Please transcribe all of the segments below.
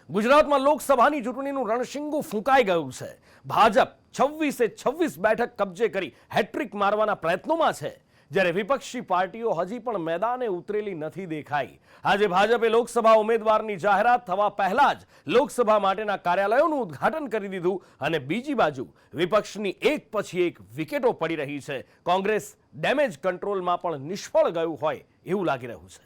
ગુજરાતમાં લોકસભાની ચૂંટણીનું રણશીંગું ફૂંકાઈ ગયું છે. ભાજપ 26 બેઠક કબજે કરી હેટ્રિક મારવાના પ્રયત્નોમાં છે, જ્યારે વિપક્ષી પાર્ટીઓ હજી પણ મેદાને ઉતરેલી નથી દેખાઈ. આજે ભાજપે લોકસભા ઉમેદવારની જાહેરાત થવા પહેલા જ લોકસભા માટેના કાર્યાલયોનું ઉદ્ઘાટન કરી દીધું અને બીજી બાજુ વિપક્ષની એક પછી એક વિકેટો પડી રહી છે. કોંગ્રેસ ડેમેજ કંટ્રોલમાં પણ નિષ્ફળ ગયું હોય એવું લાગી રહ્યું છે.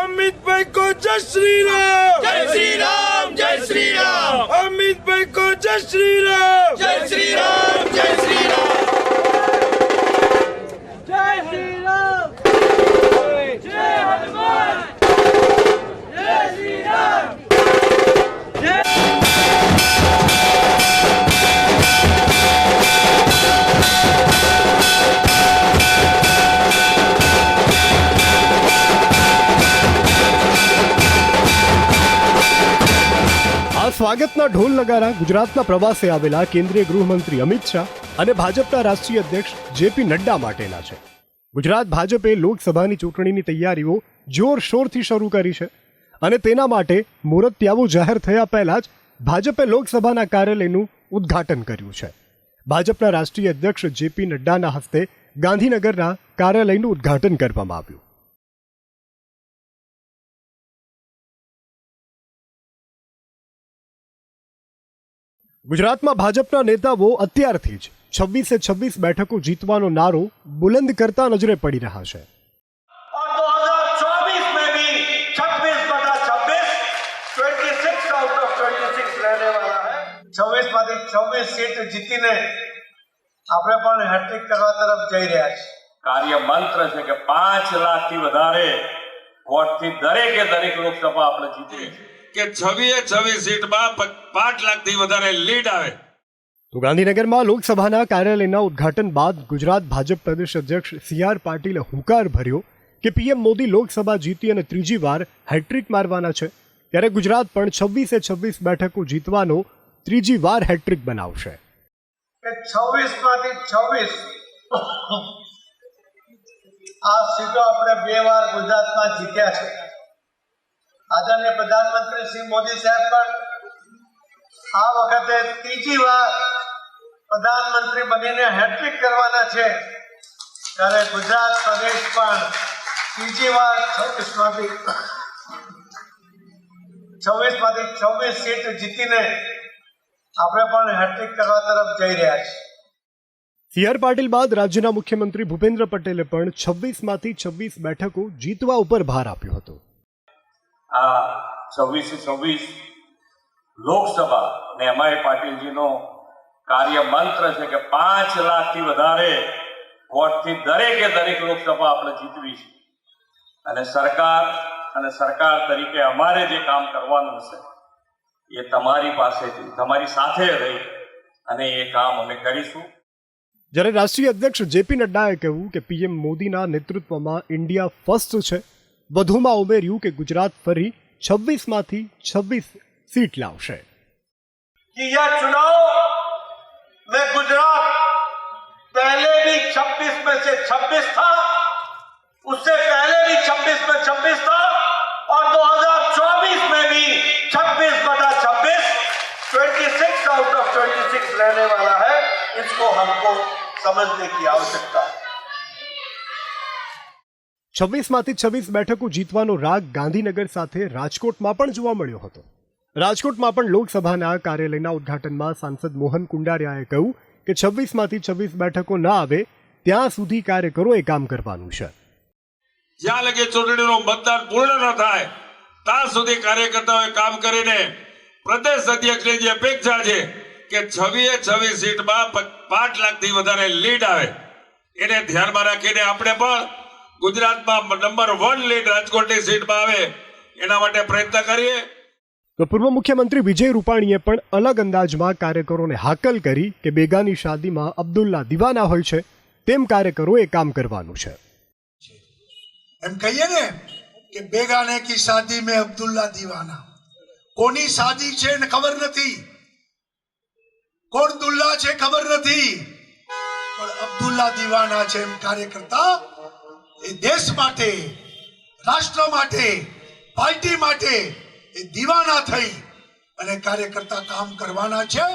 अमित भाई को जय श्री राम, जय श्री राम, जय श्री राम, अमित भाई को जय श्री राम, जय श्री राम, जय श्री राम, जय श्री राम, जय हनुमान, जय श्री राम, સ્વાગતના ઢોલ નગારા ગુજરાતના પ્રવાસે આવેલા કેન્દ્રીય ગૃહમંત્રી અમિત શાહ અને ભાજપના રાષ્ટ્રીય અધ્યક્ષ જેપી નડ્ડા માટેના છે. ગુજરાત ભાજપે લોકસભાની ચૂંટણીની તૈયારીઓ જોરશોરથી શરૂ કરી છે અને તેના માટે મુહૂર્તિયાઓ જાહેર થયા પહેલા જ ભાજપે લોકસભાના કાર્યાલયનું ઉદ્ઘાટન કર્યું છે. ભાજપના રાષ્ટ્રીય અધ્યક્ષ જેપી નડ્ડાના હસ્તે ગાંધીનગરના કાર્યાલયનું ઉદ્ઘાટન કરવામાં આવ્યું. ગુજરાતમાં ભાજપના નેતાઓ અત્યારથી જ 26 બેઠકો જીતવાનો નારો બુલંદ કરતા નજરે પડી રહ્યા છે. और 2024 में भी 26/26 26 आउट ऑफ 26 रहने वाला है. 26 માંથી 26 સીટ જીતીને આપણે પણ હેટ્રિક કરવા તરફ જઈ રહ્યા છીએ. કાર્ય મંત્ર છે કે 5 લાખથી વધારે વોટથી દરેક લોકસભા આપણે જીતીએ કે 26 સીટમાં 5 લાખથી વધારે લીડ આવે. તો ગાંધીનગરમાં લોકસભાના કાર્યાલયના ઉદ્ઘાટન બાદ ગુજરાત ભાજપ પ્રદેશ અધ્યક્ષ સી.આર. પાટીલે હુંકાર ભર્યો કે પીએમ મોદી લોકસભા જીતી અને ત્રીજી વાર હેટ્રિક મારવાના છે, ત્યારે ગુજરાત પણ 26 બેઠકો જીતવાનો ત્રીજી વાર હેટ્રિક બનાવશે. કે 26 માંથી 26 આ સીટો આપણે 2 વાર ગુજરાતમાં જીત્યા છે. આદરણીય પ્રધાનમંત્રી શ્રી મોદી સાહેબ પણ આ વખતે ત્રીજી વાર પ્રધાનમંત્રી બનીને હેટ્રિક કરવાના છે, ત્યારે ગુજરાત પ્રદેશ પણ ત્રીજી વાર 26 માંથી 26 સીટ જીતીને આપણે પણ હેટ્રિક કરવા તરફ જઈ રહ્યા છીએ. સી.આર. પાટીલ બાદ રાજ્યના મુખ્યમંત્રી ભૂપેન્દ્ર પટેલે પણ 26માંથી 26 બેઠકો જીતવા ઉપર ભાર આપ્યો હતો. આ 26 લોકસભા અને એમઆઈ પાટીલજીનો કાર્ય મંત્ર છે કે 5 લાખથી વધારે વોટથી દરેક લોકસભા આપણે જીતવી છે અને સરકાર તરીકે અમારે જે કામ કરવાનું છે એ તમારી પાસેથી તમારી સાથે રહી અને એ કામ અમે કરીશું. જ્યારે રાષ્ટ્રીય અધ્યક્ષ જેપી નડ્ડાએ કહ્યું કે પીએમ મોદીના નેતૃત્વમાં ઇન્ડિયા ફર્સ્ટ છે. વધુમાં ઉમેર્યું કે ગુજરાત ફરી 26માંથી 26 सीट लावशे. कि यह चुनाव में गुजरात पहले भी 26 में से 26 था, उससे पहले भी 26 में 26 था और 2024 में भी 26/26 26 आउट ऑफ 26 रहने वाला है. इसको हमको समझने की आवश्यकता है. 26માંથી 26 બેઠકો જીતવાનો રાગ ગાંધીનગર સાથે રાજકોટમાં પણ જોવા મળ્યો હતો. રાજકોટમાં પણ લોકસભાના કાર્યાલયના ઉદ્ઘાટનમાં સાંસદ મોહન કુંડારિયાએ કહ્યું કે 26માંથી 26 બેઠકો ન આવે ત્યાં સુધી કાર્યકરોએ કામ કરવાનું છે. જ્યાં લગે ચૂંટણીનું મતદાન પૂર્ણ ન થાય ત્યાં સુધી કાર્યકર્તાઓએ કામ કરીને પ્રદેશ અધ્યક્ષની જે અપેક્ષા છે કે 26 સીટમાં 5 લાખથી વધારે લીડ આવે એને ધ્યાનમાં રાખીને આપણે પણ ગુજરાતમાં નંબર 1 લીડ રાજકોટની સીટમાં આવે એના માટે પ્રયત્ન કરીએ. તો પૂર્વ મુખ્યમંત્રી વિજય રૂપાણીએ પણ અલગ અંદાજમાં કાર્યકરોને હાકલ કરી કે બેગાની શાદીમાં અબ્દુલ્લા દીવાના હોય છે તેમ કાર્યકરોએ કામ કરવાનું છે. એમ કહીએ ને કે બેગાને કી શાદી में અબ્દુલ્લા દીવાના. કોની શાદી છે ને ખબર નથી, કોણ દુલ્લા છે ખબર નથી, પણ અબ્દુલ્લા દીવાના છે. એમ કાર્યકર્તા એ દેશ માટે, રાષ્ટ્ર માટે, પાર્ટી માટે એ દીવાના થઈ અને કાર્યકર્તા કામ કરવાના છે.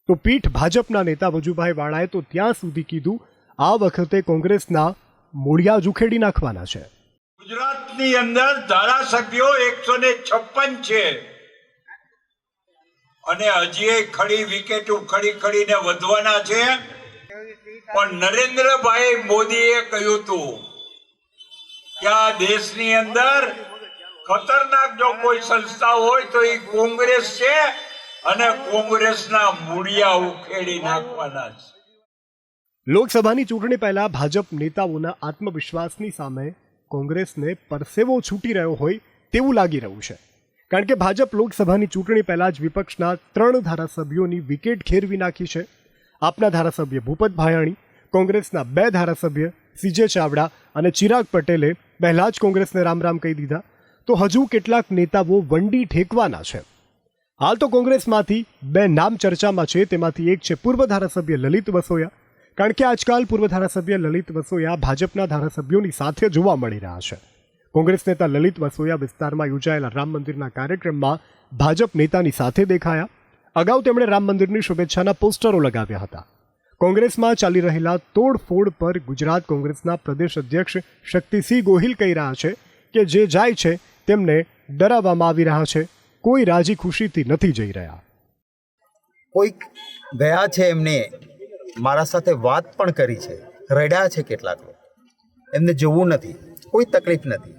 તો પીઠ ભાજપના નેતા વજુભાઈ વાળાએ તો ત્યાં સુધી કીધું આ વખતે કોંગ્રેસના મૂળિયા જ ઉખેડી નાખવાના છે. ગુજરાતની અંદર ધારાસભ્યો 156 છે અને હજી ખડી વિકેટ ખડીને વધવાના છે. પણ નરેન્દ્રભાઈ મોદીએ કહ્યું હતું કે આ દેશની અંદર ખતરનાક જો કોઈ સંસ્થા હોય તો એ કોંગ્રેસ છે અને કોંગ્રેસના મૂળિયા ઉખેડી નાખવાના છે. લોકસભાની ચૂંટણી પહેલા ભાજપ નેતાઓના આત્મવિશ્વાસની સામે કોંગ્રેસને પરસેવો છૂટી રહ્યો હોય તેવું લાગી રહ્યું છે. કારણ કે ભાજપ લોકસભાની ચૂંટણી પહેલા જ વિપક્ષના 3 ધારાસભ્યોની વિકેટ ખેરવી નાખી છે. આપના ધારાસભ્ય ભૂપત ભાયાણી, કોંગ્રેસના 2 ધારાસભ્ય સીજે ચાવડા અને ચિરાગ પટેલે પહેલા જ કોંગ્રેસને રામ રામ કહી દીધા. તો હજુ કેટલાક નેતાઓ વંડી ઠેકવાના છે. હાલ તો કોંગ્રેસમાંથી 2 નામ ચર્ચામાં છે. તેમાંથી એક છે પૂર્વ ધારાસભ્ય લલિત વસોયા. કારણ કે આજકાલ પૂર્વ ધારાસભ્ય લલિત વસોયા ભાજપના ધારાસભ્યોની સાથે જોવા મળી રહ્યા છે. કોંગ્રેસ નેતા લલિત વસોયા વિસ્તારમાં યોજાયેલા રામ મંદિરના કાર્યક્રમમાં ભાજપ નેતાની સાથે દેખાયા. અગાઉ તેમણે રામ મંદિરની શુભેચ્છાના પોસ્ટરો લગાવ્યા હતા. કોંગ્રેસમાં ચાલી રહેલા તોડફોડ પર ગુજરાત કોંગ્રેસના પ્રદેશ અધ્યક્ષ શક્તિસિંહ ગોહિલ કહી રહ્યા છે કે જે જાય છે તેમને ડરાવવામાં આવી રહ્યા છે, કોઈ રાજી ખુશીથી નથી જઈ રહ્યા. કોઈક ગયા છે, એમને મારા સાથે વાત પણ કરી છે, રડ્યા છે કેટલાક લોકો, એમને જવું નથી, કોઈ તકલીફ નથી.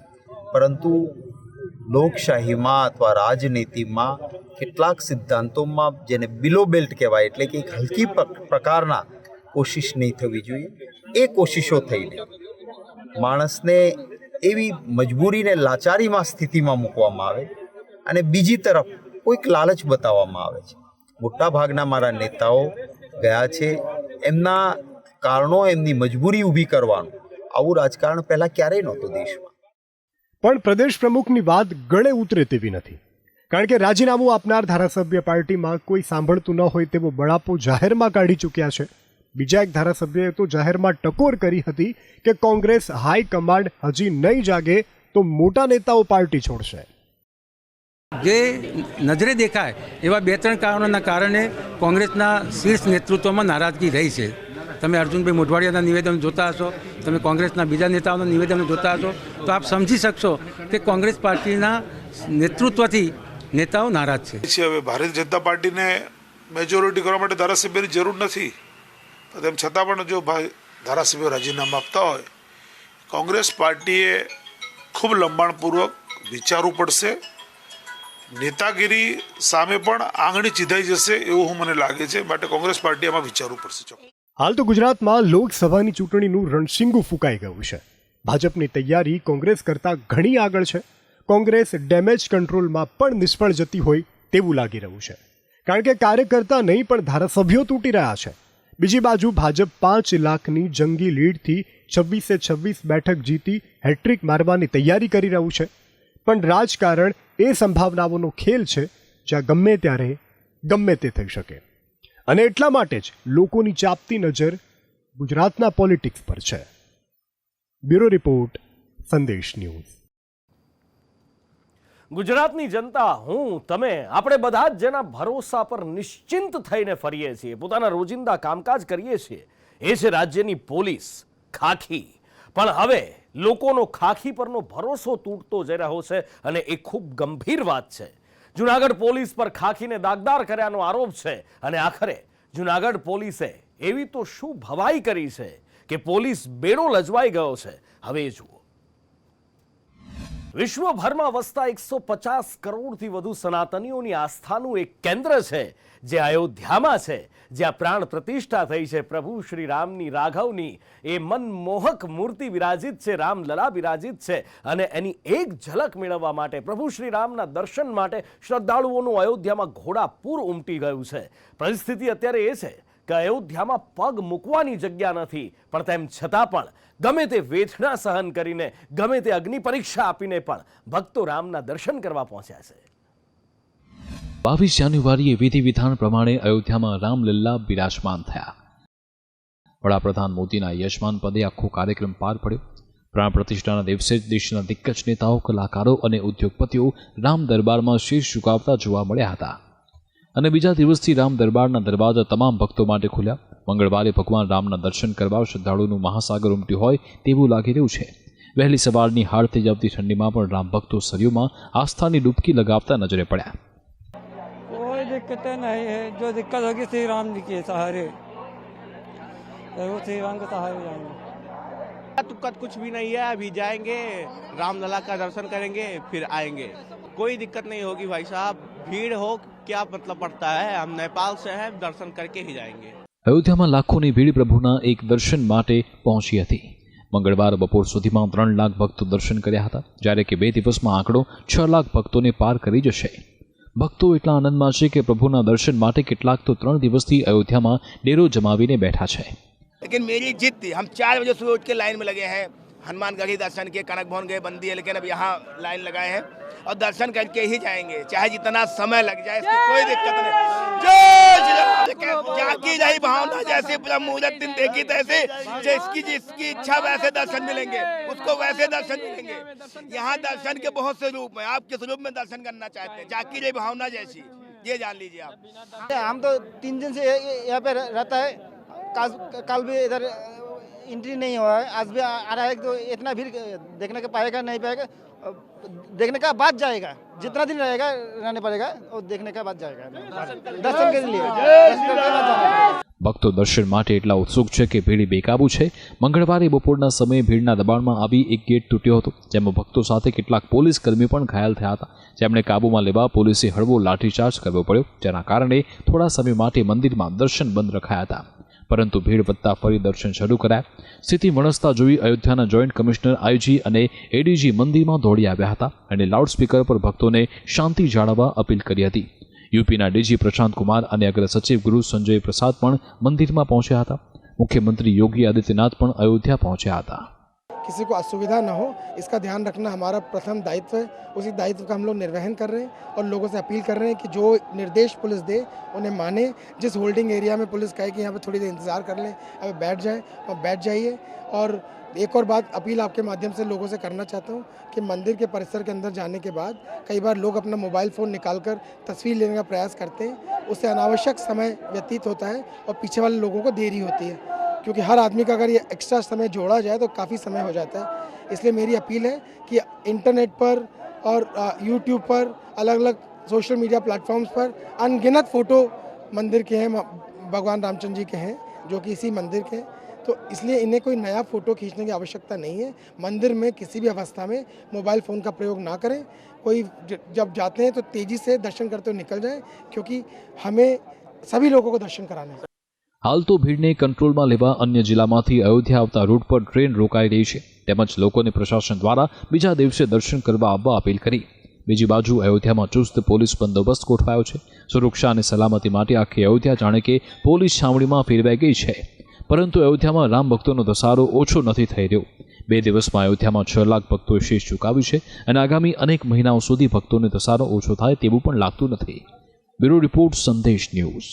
પરંતુ લોકશાહીમાં અથવા રાજનીતિમાં કેટલાક સિદ્ધાંતોમાં જેને બિલો બેલ્ટ કહેવાય એટલે કે એક હલકી પ્રકારના કોશિશ નહીં થવી જોઈએ. એ કોશિશો થઈને માણસને એવી મજબૂરીને લાચારીમાં સ્થિતિમાં મૂકવામાં આવે અને બીજી તરફ કોઈક લાલચ બતાવવામાં આવે છે. મોટાભાગના મારા નેતાઓ ગયા છે, એમના કારણો, એમની મજબૂરી ઊભી કરવાનું આવું રાજકારણ પહેલાં ક્યારેય નહોતું દેશમાં. પણ પ્રદેશ પ્રમુખની વાત ગળે ઉતરે તેવી નથી. કારણ કે રાજીનામું આપનાર ધારાસભ્ય પાર્ટીમાં કોઈ સાંભળતું ન હોય તેવો બળાપો જાહેરમાં કાઢી ચૂક્યા છે. બીજા એક ધારાસભ્યએ તો જાહેરમાં ટકોર કરી હતી કે કોંગ્રેસ હાઈકમાન્ડ હજી નહીં જાગે તો મોટા નેતાઓ પાર્ટી છોડશે. જે નજરે દેખાય એવા 2-3 કારણોના કારણે કોંગ્રેસના શીર્ષ નેતૃત્વમાં નારાજગી રહી છે. તમે અર્જુનભાઈ મોઢવાડિયાના નિવેદન જોતા હશો, તમે કોંગ્રેસના બીજા નેતાઓના નિવેદનો જોતા હશો, તો આપ સમજી શકશો કે કોંગ્રેસ પાર્ટીના નેતૃત્વથી નેતાઓ નારાજ છે. હવે ભારતીય જનતા પાર્ટીને મેજોરિટી કરવા માટે ધારાસભ્યની જરૂર નથી, તેમ છતાં પણ જો ધારાસભ્યો રાજીનામા આપતા હોય, કોંગ્રેસ પાર્ટીએ ખૂબ લંબાણપૂર્વક વિચારવું પડશે. નેતાગીરી સામે પણ આંગળી ચીધાઈ જશે એવું મને લાગે છે. માટે કોંગ્રેસ પાર્ટી એમાં વિચારવું પડશે. હાલ તો ગુજરાતમાં લોકસભાની ચૂંટણીનું રણશીંગું ફૂંકાઈ ગયું છે. ભાજપની તૈયારી કોંગ્રેસ કરતાં ઘણી આગળ છે. કોંગ્રેસ ડેમેજ કંટ્રોલમાં પણ નિષ્ફળ જતી હોય તેવું લાગી રહ્યું છે. કારણ કે કાર્યકર્તા નહીં પણ ધારાસભ્યો તૂટી રહ્યા છે. બીજી બાજુ ભાજપ 5 લાખની જંગી લીડથી 26 બેઠક જીતી હેટ્રિક મારવાની તૈયારી કરી રહ્યું છે. પણ રાજકારણ એ સંભાવનાઓનો ખેલ છે જ્યાં ગમે ત્યારે ગમે તે થઈ શકે. અને એટલા માટે જ લોકોની ચાપતી નજર ગુજરાતના પોલિટિક્સ પર છે. બ્યુરો રિપોર્ટ, સંદેશ ન્યૂઝ. ગુજરાતની જનતા, હું, તમે, આપણે બધા જ જેના ભરોસા પર નિશ્ચિંત થઈને ફરીએ છીએ, પોતાના રોજિંદા કામકાજ કરીએ છીએ, એ છે રાજ્યની પોલીસ, ખાખી. પણ હવે લોકોનો ખાખી પરનો ભરોસો તૂટતો જઈ રહ્યો છે અને એ ખૂબ ગંભીર વાત છે. જૂનાગઢ પોલીસ પર ખાખીને દાગદાર કર્યાનો આરોપ છે અને આખરે જૂનાગઢ પોલીસે એવી તો શું ભવાઈ કરી છે કે પોલીસ બેડો લજવાઈ ગયો છે. હવે જુઓ. વિશ્વભરમાં વસતા 150 કરોડથી વધુ સનાતનીઓની આસ્થાનું એક કેન્દ્ર છે જે અયોધ્યામાં છે, જ્યાં પ્રાણ પ્રતિષ્ઠા થઈ છે પ્રભુ શ્રી રામની, રાઘવની. એ મનમોહક મૂર્તિ વિરાજિત છે, રામલલા વિરાજિત છે અને એની એક ઝલક મેળવવા માટે, પ્રભુ શ્રી રામના દર્શન માટે શ્રદ્ધાળુઓનું અયોધ્યામાં ઘોડાપૂર ઉમટી ગયું છે. પરિસ્થિતિ અત્યારે એ છે કે અયોધ્યામાં પગ મૂકવાની જગ્યા નથી, પણ તેમ છતાં પણ ગમે તે વેઠના સહન કરીને, ગમે તે અગ્નિ પરીક્ષા આપીને પણ ભક્તો રામના દર્શન કરવા પહોંચ્યા છે. 22 જાન્યુઆરીએ વિધિ વિધાન પ્રમાણે અયોધ્યામાં રામલલ્લા બિરાજમાન થયા. વડાપ્રધાન મોદીના યજમાન પદે આખો કાર્યક્રમ પાર પડ્યો. પ્રાણ પ્રતિષ્ઠાના દિવસે જ દેશના દિગ્ગજ નેતાઓ, કલાકારો અને ઉદ્યોગપતિઓ રામ દરબારમાં શીશ ઝુકાવતા જોવા મળ્યા હતા અને બીજા દિવસથી રામ દરબારના દરવાજા તમામ ભક્તો માટે ખુલ્યા. મંગળવારે ભગવાન રામના દર્શન કરવા શ્રદ્ધાળુનું મહાસાગર ઉમટ્યું હોય તેવું લાગી રહ્યું છે. વહેલી સવારની હાડ થઈ જતી ઠંડીમાં પણ રામ ભક્તો સરયુમાં આસ્થાની ડૂબકી लगावता नजरे पड़ा. कोई दिक्कत नहीं है, जो दिक्कत होगी श्री राम जी के सहारे, वो श्री राम के सहारे जाएंगे. तुक्कत कुछ भी नहीं है, अभी जाएंगे रामलला का दर्शन करेंगे फिर आएंगे, कोई दिक्कत नहीं होगी भाई साहब. भीड़ हो क्या मतलब पड़ता है, हम नेपाल से हैं, दर्शन करके ही जाएंगे. અયોધ્યામાં લાખોની ભીડ પ્રભુના એક દર્શન માટે પહોંચી હતી. મંગળવાર બપોર સુધીમાં 3 લાખ ભક્તો દર્શન કર્યા હતા, જ્યારે કે 2 દિવસમાં આંકડો 6 લાખ ભક્તોને પાર કરી જશે. ભક્તો એટલા આનંદમાં છે કે પ્રભુના દર્શન માટે કેટલાક તો 3 દિવસથી અયોધ્યામાં ડેરો જમાવીને બેઠા છે. लेकिन मेरी जिद थी, हम 4 बजे सुबह उठ के लाइन में लगे हैं. हनुमानगढ़ी दर्शन किए, कनक भवन गए, बंदी है, लेकिन अब यहाँ लाइन लगाए हैं और दर्शन करके ही जाएंगे, चाहे जितना समय लग जाए, इसकी कोई दिक्कत नहीं. जाकी रही भावना, जैसे मुहूर्त दिन देखी तैसे, जिसकी इच्छा वैसे दर्शन मिलेंगे, उसको वैसे दर्शन मिलेंगे. यहाँ दर्शन के बहुत से रूप हैं, आप किस रूप में दर्शन करना चाहते हैं, जाकी रही भावना जैसी, ये जान लीजिए आप. हम तो 3 दिन से यहाँ पे रहता है, कल भी इधर एंट्री नहीं हुआ है, आज भी आ रहा है, तो इतना भीड़ देखने का पाएगा नहीं पाएगा, देखने का बाद जाएगा, जितना दिन रहेगा रहने पड़ेगा और देखने का बाद जाएगा दर्शन के लिए. ભક્તો દર્શન માટે એટલા ઉત્સુક છે કે ભીડ બેકાબુ છે. મંગળવારે બપોરના સમયે ભીડના દબાણમાં આવી એક ગેટ તૂટ્યો હતો, જેમાં ભક્તો સાથે કેટલાક પોલીસ કર્મી પણ ઘાયલ થયા હતા, જેમને કાબૂમાં લેવા પોલીસે હળવો લાઠીચાર્જ કરવો પડ્યો, જેના કારણે થોડા સમય માટે મંદિરમાં દર્શન બંધ રખાયા હતા. પરંતુ ભીડ વધતા ફરી દર્શન શરૂ કરાયા. સ્થિતિ વણસતા જોઈ અયોધ્યાના જોઈન્ટ કમિશનર આઈજી અને એડીજી મંદિરમાં દોડી આવ્યા હતા અને લાઉડસ્પીકર પર ભક્તોને શાંતિ જાળવવા અપીલ કરી હતી. યુપીના ડીજી પ્રશાંત કુમાર અને અગ્ર સચિવ ગૃહ સંજય પ્રસાદ પણ મંદિરમાં પહોંચ્યા હતા. મુખ્યમંત્રી યોગી આदित्यनाथ પણ अयोध्या पहुंचा था. किसी को असुविधा न हो, इसका ध्यान रखना हमारा प्रथम दायित्व है. उसी दायित्व का हम लोग निर्वहन कर रहे हैं और लोगों से अपील कर रहे हैं कि जो निर्देश पुलिस दे उन्हें माने. जिस होल्डिंग एरिया में पुलिस कहे कि यहाँ पे थोड़ी देर इंतजार कर लें, अब बैठ जाए और बैठ जाइए. और एक और बात अपील आपके माध्यम से लोगों से करना चाहता हूँ कि मंदिर के परिसर के अंदर जाने के बाद कई बार लोग अपना मोबाइल फ़ोन निकालकर तस्वीर लेने का प्रयास करते हैं. उससे अनावश्यक समय व्यतीत होता है और पीछे वाले लोगों को देरी होती है, क्योंकि हर आदमी का अगर ये एक्स्ट्रा समय जोड़ा जाए तो काफ़ी समय हो जाता है. इसलिए मेरी अपील है कि इंटरनेट पर और यूट्यूब पर, अलग अलग सोशल मीडिया प्लेटफॉर्म्स पर अनगिनत फ़ोटो मंदिर के हैं, भगवान रामचंद्र जी के हैं, जो कि इसी मंदिर के हैं. तो इसलिए इन्हें कोई नया फ़ोटो खींचने की आवश्यकता नहीं है. मंदिर में किसी भी अवस्था में मोबाइल फ़ोन का प्रयोग ना करें. कोई जब जाते हैं तो तेज़ी से दर्शन करते हुए निकल जाएं, क्योंकि हमें सभी लोगों को दर्शन कराना है. હાલ તો ભીડને કંટ્રોલમાં લેવા અન્ય જિલ્લામાંથી અયોધ્યા આવતા રૂટ પર ટ્રેન રોકાઈ રહી છે, તેમજ લોકોને પ્રશાસન દ્વારા બીજા દિવસે દર્શન કરવા આવવા અપીલ કરી. બીજી બાજુ અયોધ્યામાં ચુસ્ત પોલીસ બંદોબસ્ત ગોઠવાયો છે. સુરક્ષા અને સલામતી માટે આખી અયોધ્યા જાણે કે પોલીસ છાવણીમાં ફેરવાઈ ગઈ છે. પરંતુ અયોધ્યામાં રામ ભક્તોનો ધસારો ઓછો નથી થઈ રહ્યો. 2 દિવસમાં અયોધ્યામાં 6 લાખ ભક્તોએ શીશ ઝુકાવ્યું છે અને આગામી અનેક મહિનાઓ સુધી ભક્તોનો ધસારો ઓછો થાય તેવું પણ લાગતું નથી. બ્યુરો રિપોર્ટ સંદેશ ન્યૂઝ.